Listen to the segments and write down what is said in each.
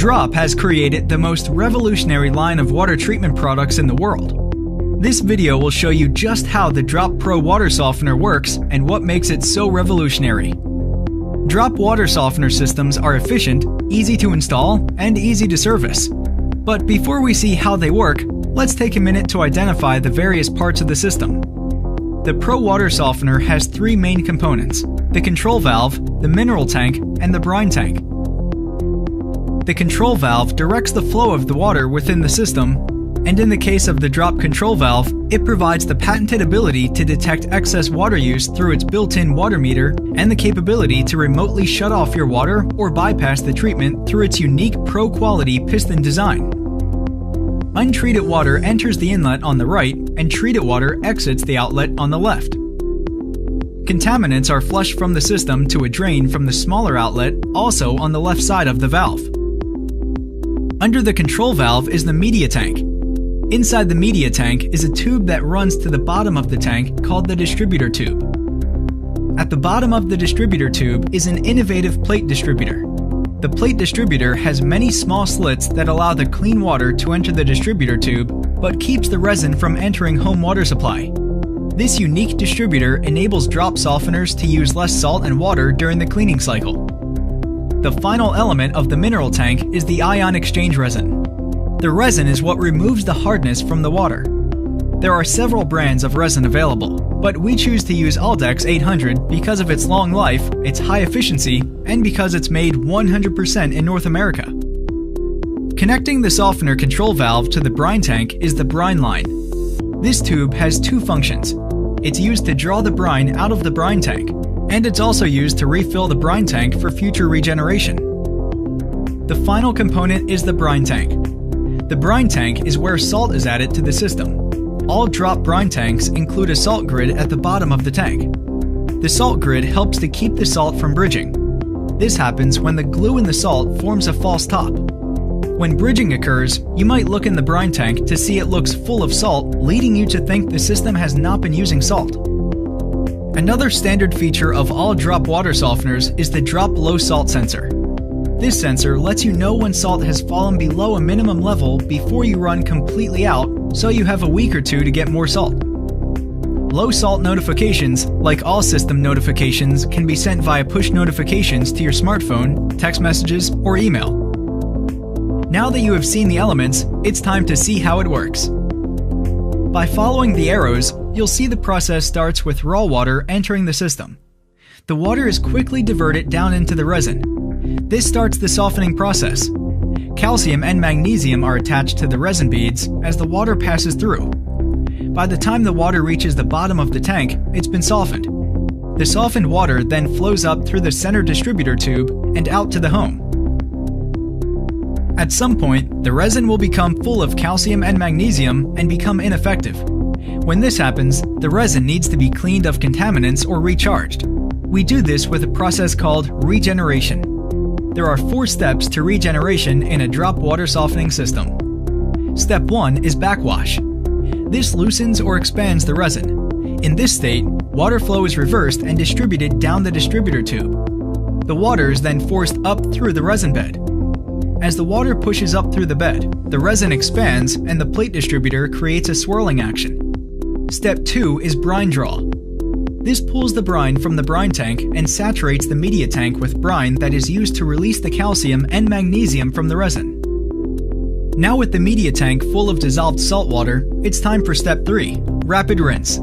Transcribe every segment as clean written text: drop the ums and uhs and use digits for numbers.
Drop has created the most revolutionary line of water treatment products in the world. This video will show you just how the Drop Pro water softener works and what makes it so revolutionary. Drop water softener systems are efficient, easy to install, and easy to service. But before we see how they work, let's take a minute to identify the various parts of the system. The Pro water softener has three main components: the control valve, the mineral tank, and the brine tank. The control valve directs the flow of the water within the system, and in the case of the Drop control valve, it provides the patented ability to detect excess water use through its built-in water meter and the capability to remotely shut off your water or bypass the treatment through its unique Pro-quality piston design. Untreated water enters the inlet on the right, and treated water exits the outlet on the left. Contaminants are flushed from the system to a drain from the smaller outlet, also on the left side of the valve. Under the control valve is the media tank. Inside the media tank is a tube that runs to the bottom of the tank called the Distributor Tube. At the bottom of the Distributor Tube is an innovative plate distributor. The plate distributor has many small slits that allow the clean water to enter the distributor tube, but keeps the resin from entering home water supply. This unique distributor enables drop softeners to use less salt and water during the cleaning cycle. The final element of the mineral tank is the ion exchange resin. The resin is what removes the hardness from the water. There are several brands of resin available, but we choose to use Aldex 800 because of its long life, its high efficiency, and because it's made 100% in North America. Connecting the softener control valve to the brine tank is the brine line. This tube has two functions. It's used to draw the brine out of the brine tank, and it's also used to refill the brine tank for future regeneration. The final component is the brine tank. The brine tank is where salt is added to the system. All Drop brine tanks include a salt grid at the bottom of the tank. The salt grid helps to keep the salt from bridging. This happens when the glue in the salt forms a false top. When bridging occurs, you might look in the brine tank to see it looks full of salt, leading you to think the system has not been using salt. Another standard feature of all Drop water softeners is the Drop low salt sensor. This sensor lets you know when salt has fallen below a minimum level before you run completely out, so you have a week or two to get more salt. Low salt notifications, like all system notifications, can be sent via push notifications to your smartphone, text messages, or email. Now that you have seen the elements, it's time to see how it works. By following the arrows, you'll see the process starts with raw water entering the system. The water is quickly diverted down into the resin. This starts the softening process. Calcium and magnesium are attached to the resin beads as the water passes through. By the time the water reaches the bottom of the tank, it's been softened. The softened water then flows up through the center distributor tube and out to the home. At some point, the resin will become full of calcium and magnesium and become ineffective. When this happens, the resin needs to be cleaned of contaminants or recharged. We do this with a process called regeneration. There are 4 steps to regeneration in a Drop water softening system. Step 1 is backwash. This loosens or expands the resin. In this state, water flow is reversed and distributed down the distributor tube. The water is then forced up through the resin bed. As the water pushes up through the bed, the resin expands and the plate distributor creates a swirling action. Step 2 is brine draw. This pulls the brine from the brine tank and saturates the media tank with brine that is used to release the calcium and magnesium from the resin. Now with the media tank full of dissolved salt water, it's time for step 3, rapid rinse.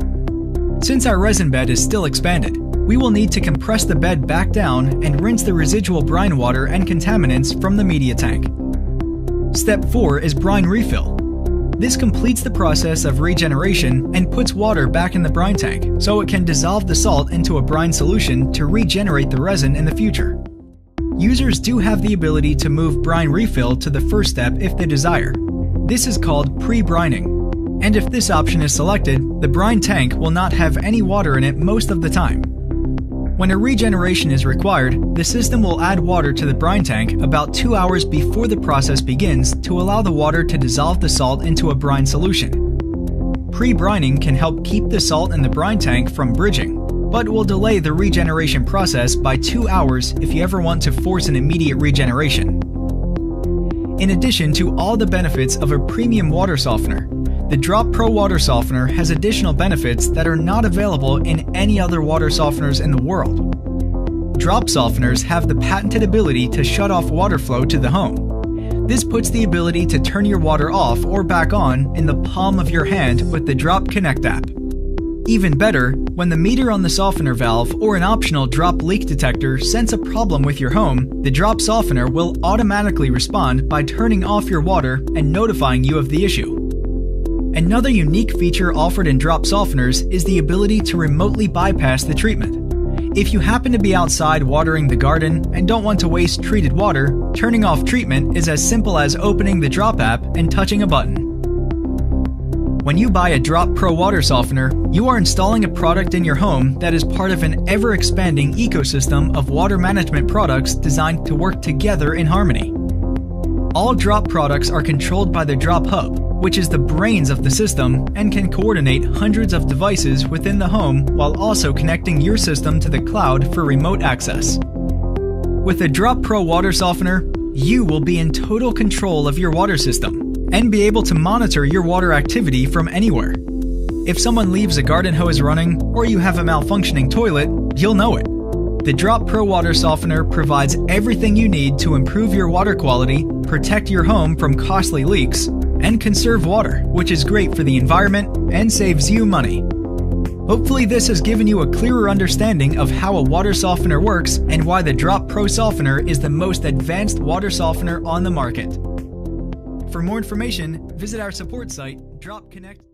Since our resin bed is still expanded, we will need to compress the bed back down and rinse the residual brine water and contaminants from the media tank. Step 4 is brine refill. This completes the process of regeneration and puts water back in the brine tank so it can dissolve the salt into a brine solution to regenerate the resin in the future. Users do have the ability to move brine refill to the first step if they desire. This is called pre-brining, and if this option is selected, the brine tank will not have any water in it most of the time. When a regeneration is required, the system will add water to the brine tank about 2 hours before the process begins to allow the water to dissolve the salt into a brine solution. Pre-brining can help keep the salt in the brine tank from bridging, but will delay the regeneration process by 2 hours if you ever want to force an immediate regeneration. In addition to all the benefits of a premium water softener, the Drop Pro water softener has additional benefits that are not available in any other water softeners in the world. Drop softeners have the patented ability to shut off water flow to the home. This puts the ability to turn your water off or back on in the palm of your hand with the Drop Connect app. Even better, when the meter on the softener valve or an optional drop leak detector sense a problem with your home, the drop softener will automatically respond by turning off your water and notifying you of the issue. Another unique feature offered in drop softeners is the ability to remotely bypass the treatment. If you happen to be outside watering the garden and don't want to waste treated water, turning off treatment is as simple as opening the Drop app and touching a button. When you buy a Drop Pro water softener, you are installing a product in your home that is part of an ever-expanding ecosystem of water management products designed to work together in harmony. All Drop products are controlled by the Drop Hub, which is the brains of the system and can coordinate hundreds of devices within the home while also connecting your system to the cloud for remote access. With a Drop Pro water softener, you will be in total control of your water system and be able to monitor your water activity from anywhere. If someone leaves a garden hose running or you have a malfunctioning toilet, you'll know it. The Drop Pro water softener provides everything you need to improve your water quality, protect your home from costly leaks, and conserve water, which is great for the environment and saves you money. Hopefully this has given you a clearer understanding of how a water softener works and why the Drop Pro softener is the most advanced water softener on the market. For more information, visit our support site, dropconnect.com.